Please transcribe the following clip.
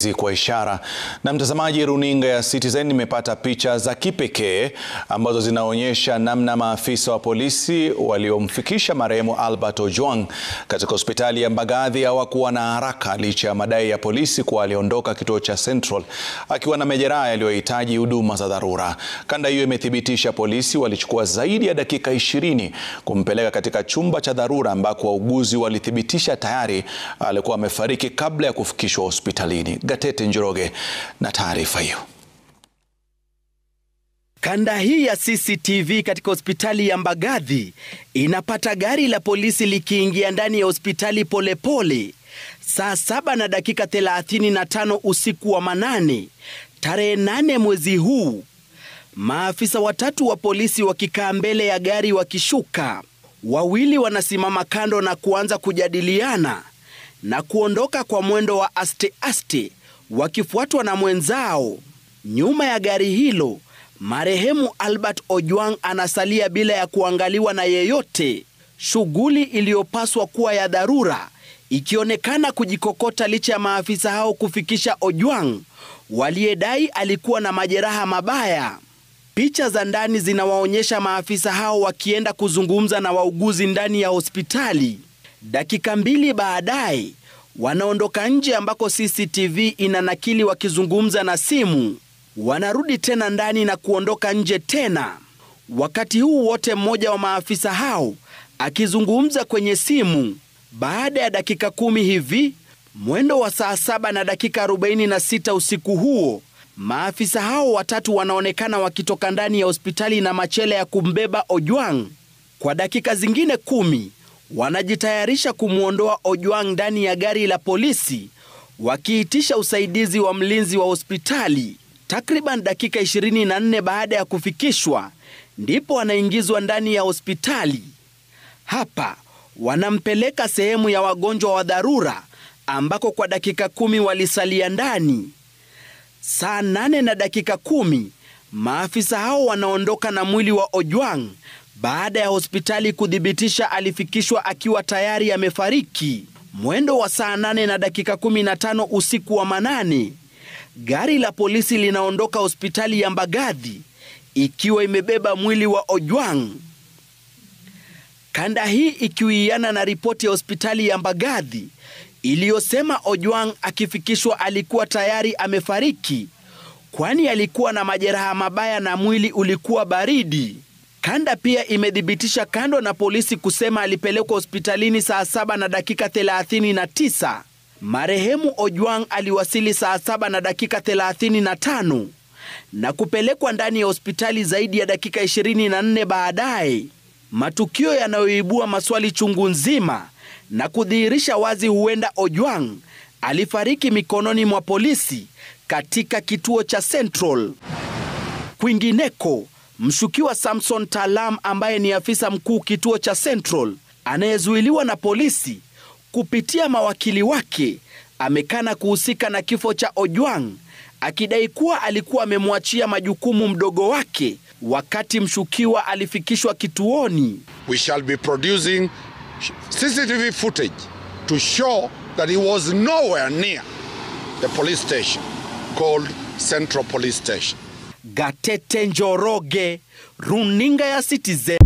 Kwa ishara na mtazamaji, runinga ya Citizen imepata picha za kipekee ambazo zinaonyesha namna maafisa wa polisi waliomfikisha marehemu Albert Ojwang katika hospitali ya Mbagathi hawakuwa na haraka licha ya madai ya polisi kuwa aliondoka kituo cha Central akiwa na majeraha yaliyohitaji huduma za dharura. Kanda hiyo imethibitisha polisi walichukua zaidi ya dakika 20 kumpeleka katika chumba cha dharura ambako wauguzi walithibitisha tayari alikuwa amefariki kabla ya kufikishwa hospitalini. Gatete Njoroge na taarifa hiyo. Kanda hii ya CCTV katika hospitali ya Mbagathi inapata gari la polisi likiingia ndani ya hospitali polepole saa 7:35 usiku wa manane tarehe 8 mwezi huu. Maafisa watatu wa polisi wakikaa mbele ya gari wakishuka. Wawili wanasimama kando na kuanza kujadiliana na kuondoka kwa mwendo wa aste wakifuatwa na mwenzao. Nyuma ya gari hilo, marehemu Albert Ojwang anasalia bila ya kuangaliwa na yeyote. Shughuli iliyopaswa kuwa ya dharura ikionekana kujikokota licha ya maafisa hao kufikisha Ojwang waliyedai alikuwa na majeraha mabaya. Picha za ndani zinawaonyesha maafisa hao wakienda kuzungumza na wauguzi ndani ya hospitali. Dakika 2 baadaye wanaondoka nje ambako CCTV inanakili wakizungumza na simu. Wanarudi tena ndani na kuondoka nje tena. Wakati huu wote mmoja wa maafisa hao akizungumza kwenye simu. Baada ya dakika 10 hivi, mwendo wa saa 7:46 usiku huo, maafisa hao watatu wanaonekana wakitoka ndani ya hospitali na machela ya kumbeba Ojwang. Kwa dakika zingine 10 wanajitayarisha kumwondoa Ojwang ndani ya gari la polisi wakiitisha usaidizi wa mlinzi wa hospitali. Takriban dakika 24 baada ya kufikishwa ndipo wanaingizwa ndani ya hospitali. Hapa wanampeleka sehemu ya wagonjwa wa dharura ambako kwa dakika 10 walisalia ndani. Saa 8:10 maafisa hao wanaondoka na mwili wa Ojwang baada ya hospitali kudhibitisha alifikishwa akiwa tayari amefariki. Mwendo wa saa 8:15 usiku wa manane, gari la polisi linaondoka hospitali ya Mbagathi ikiwa imebeba mwili wa Ojwang. Kanda hii ikiwiana na ripoti ya hospitali ya Mbagathi iliyosema Ojwang akifikishwa alikuwa tayari amefariki kwani alikuwa na majeraha mabaya na mwili ulikuwa baridi. Kanda pia imethibitisha, kando na polisi kusema alipelekwa hospitalini saa 7:39, marehemu Ojwang aliwasili saa 7:35 na kupelekwa ndani ya hospitali zaidi ya dakika 24 baadaye. Matukio yanayoibua maswali chungu nzima na kudhihirisha wazi huenda Ojwang alifariki mikononi mwa polisi katika kituo cha Central. Kwingineko, mshukiwa Samson Talam ambaye ni afisa mkuu kituo cha Central anayezuiliwa na polisi kupitia mawakili wake amekana kuhusika na kifo cha Ojwang, akidai kuwa alikuwa amemwachia majukumu mdogo wake wakati mshukiwa alifikishwa kituoni. We shall be producing CCTV footage to show that he was nowhere near the police station called Central Police Station. Gatete Njoroge, runinga ya Citizen.